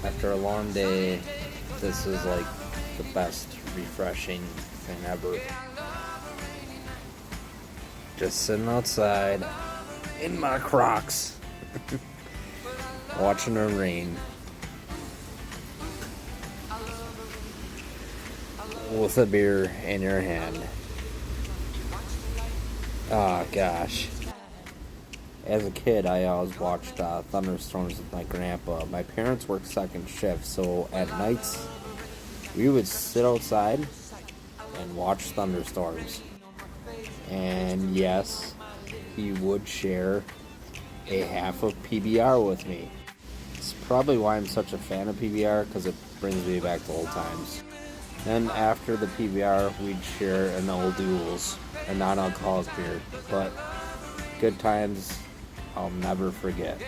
After a long day, this is like the best refreshing thing ever. Just sitting outside in my Crocs, watching the rain with a beer in your hand. Oh gosh. As a kid, I always watched thunderstorms with my grandpa. My parents worked second shift, so at nights we would sit outside and watch thunderstorms. And yes, he would share a half of PBR with me. It's probably why I'm such a fan of PBR, because it brings me back to old times. Then after the PBR, we'd share an old duels, a non-alcoholic beer. But good times I'll never forget.